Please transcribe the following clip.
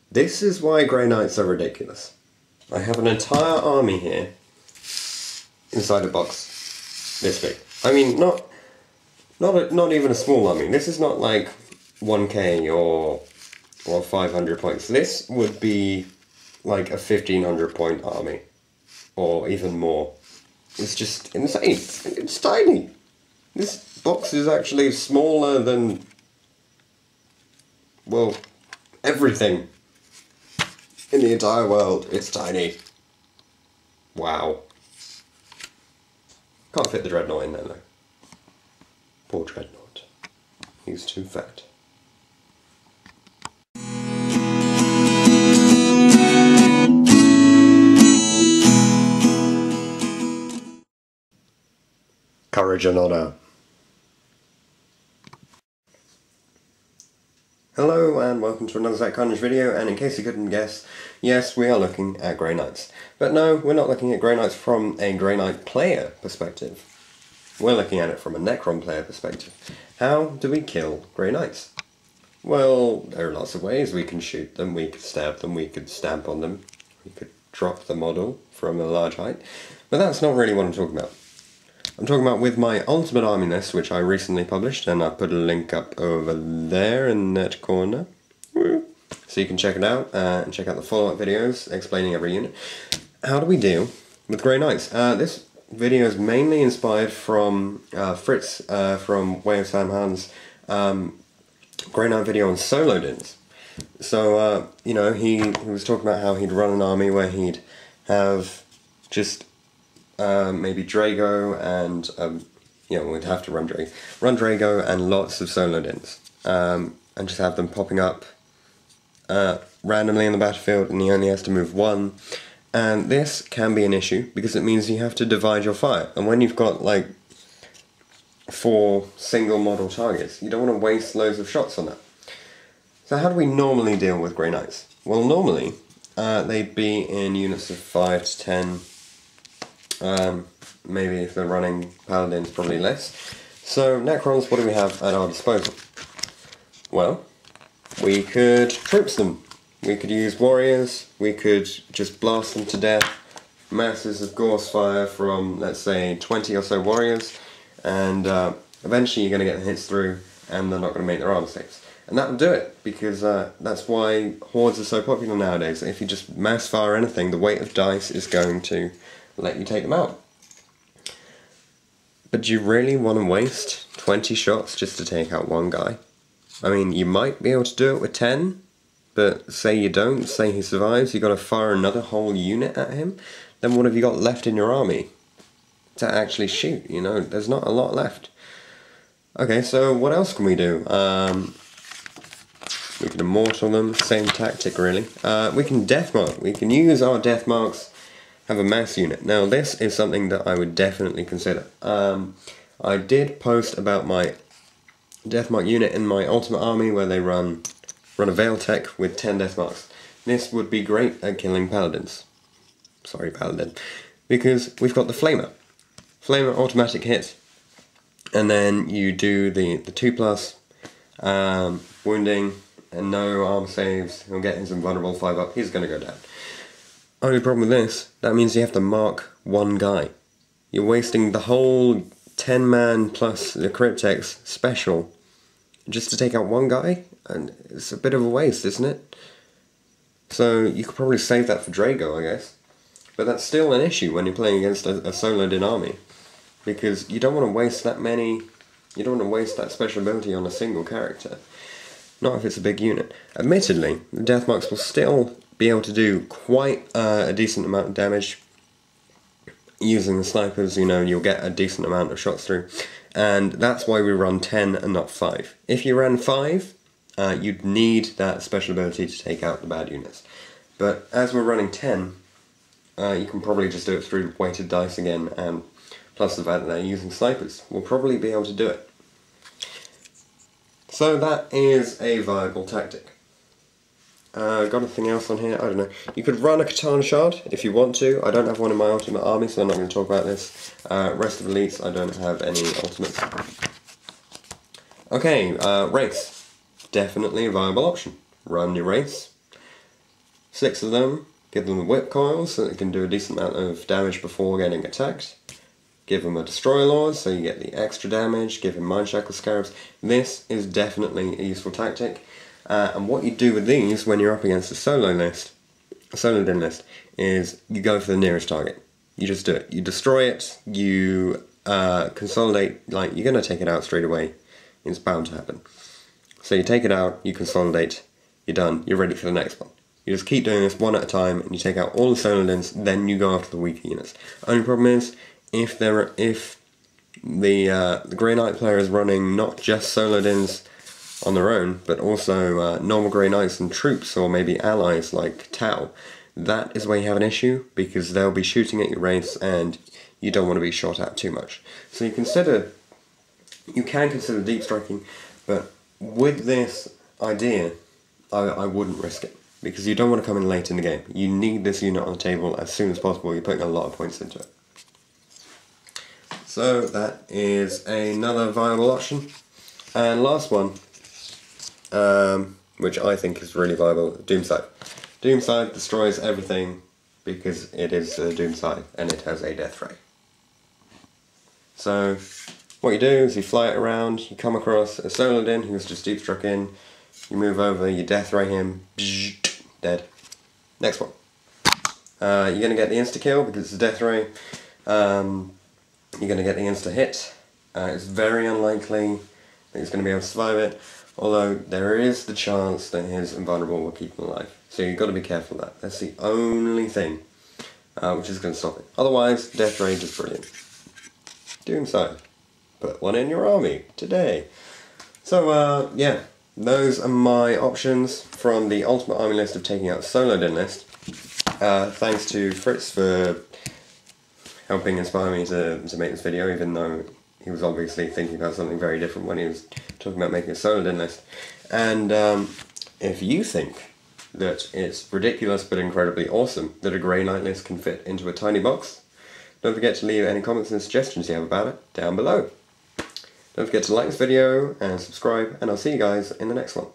This is why Grey Knights are ridiculous. I have an entire army here inside a box this big. I mean, not even a small army. This is not like 1k or 500 points. This would be like a 1500 point army, or even more. It's just insane. It's tiny. This box is actually smaller than, well, everything in the entire world. It's tiny. Wow. Can't fit the Dreadnought in there though. Poor Dreadnought. He's too fat. Courage and Honor. Hello and welcome to another Zack Carnage video, and in case you couldn't guess, yes, we are looking at Grey Knights. But no, we're not looking at Grey Knights from a Grey Knight player perspective. We're looking at it from a Necron player perspective. How do we kill Grey Knights? Well, there are lots of ways. We can shoot them, we could stab them, we could stamp on them, we could drop the model from a large height, but that's not really what I'm talking about. I'm talking about with my Ultimate Army list, which I recently published, and I've put a link up over there in that corner. So you can check it out, and check out the follow-up videos explaining every unit. How do we deal with Grey Knights? This video is mainly inspired from Fritz from Way of Sam Han's Grey Knight video on Solodins. So, you know, he was talking about how he'd run an army where he'd have just maybe Drago and, you know, we'd have to run Drago and lots of Solodins, and just have them popping up randomly in the battlefield, and he only has to move one. And this can be an issue because it means you have to divide your fire, and when you've got like 4 single model targets, you don't want to waste loads of shots on that. So how do we normally deal with Grey Knights? Well, normally they'd be in units of 5 to 10. Maybe if they're running Paladins, probably less. So Necrons, what do we have at our disposal? Well, we could troops them. We could use warriors, we could just blast them to death, masses of Gorse fire from, let's say, 20 or so warriors, and eventually you're going to get the hits through, and they're not going to make their armor saves. And that'll do it, because that's why hordes are so popular nowadays. If you just mass fire anything, the weight of dice is going to let you take them out. But do you really want to waste 20 shots just to take out one guy? I mean, you might be able to do it with 10, but say you don't, say he survives, you've got to fire another whole unit at him, then what have you got left in your army to actually shoot? You know, there's not a lot left. Okay, so what else can we do? We can immortal them, same tactic really. We can death mark, we can use our death marks, have a mass unit. Now this is something that I would definitely consider. I did post about my death mark unit in my Ultimate Army where they run a Veil Tech with 10 death marks. This would be great at killing Paladins. Sorry, Paladin. Because we've got the Flamer. Flamer automatic hit. And then you do the 2+ wounding and no armor saves. He'll get his invulnerable 5 up. He's going to go down. Only problem with this, that means you have to mark one guy. You're wasting the whole 10-man plus the Cryptex special just to take out one guy, and it's a bit of a waste, isn't it? So you could probably save that for Drago, I guess. But that's still an issue when you're playing against a Solodin army, because you don't want to waste that many, you don't want to waste that special ability on a single character. Not if it's a big unit. Admittedly, the death marks will still be able to do quite a decent amount of damage. Using the snipers, you know, you'll get a decent amount of shots through. And that's why we run 10 and not 5. If you ran 5, you'd need that special ability to take out the bad units. But as we're running 10, you can probably just do it through weighted dice again, and plus the fact that they're using snipers, we'll probably be able to do it. So that is a viable tactic. Got anything else on here? I don't know. You could run a Katana Shard if you want to. I don't have one in my Ultimate Army, so I'm not going to talk about this. Rest of Elites, I don't have any Ultimates. Okay, Race. Definitely a viable option. Run your Race. 6 of them, give them a whip coil so that they can do a decent amount of damage before getting attacked. Give him a Destroy Lord so you get the extra damage, give him Mind Shackle Scarabs. This is definitely a useful tactic. And what you do with these when you're up against a Solodin list, is you go for the nearest target. You just do it. You destroy it, you consolidate, like you're going to take it out straight away. It's bound to happen. So you take it out, you consolidate, you're done, you're ready for the next one. You just keep doing this one at a time and you take out all the Solodins, then you go after the weaker units. Only problem is, if the Grey Knight player is running not just Solodins on their own, but also normal Grey Knights and troops, or maybe allies like Tau, that is where you have an issue, because they'll be shooting at your wraiths and you don't want to be shot at too much. So you can consider deep striking, but with this idea, I wouldn't risk it, because you don't want to come in late in the game. You need this unit on the table as soon as possible. You're putting a lot of points into it. So that is another viable option. And last one, which I think is really viable, Doomside. Doomside destroys everything because it is a Doomside and it has a death ray. So what you do is you fly it around, you come across a Solodin who's just deep struck in, you move over, you death ray him, dead. Next one. You're going to get the insta kill because it's a death ray. You're going to get the insta hit. It's very unlikely that he's going to be able to survive it, although there is the chance that his invulnerable will keep him alive. So you've got to be careful of that. That's the only thing which is going to stop it. Otherwise, death rage is brilliant. Doomside. Put one in your army today. So yeah, those are my options from the Ultimate Army list of taking out Solodin list. Thanks to Fritz for helping inspire me to make this video, even though he was obviously thinking about something very different when he was talking about making a Solodin list. And if you think that it's ridiculous but incredibly awesome that a Grey Knight list can fit into a tiny box, don't forget to leave any comments and suggestions you have about it down below. Don't forget to like this video and subscribe, and I'll see you guys in the next one.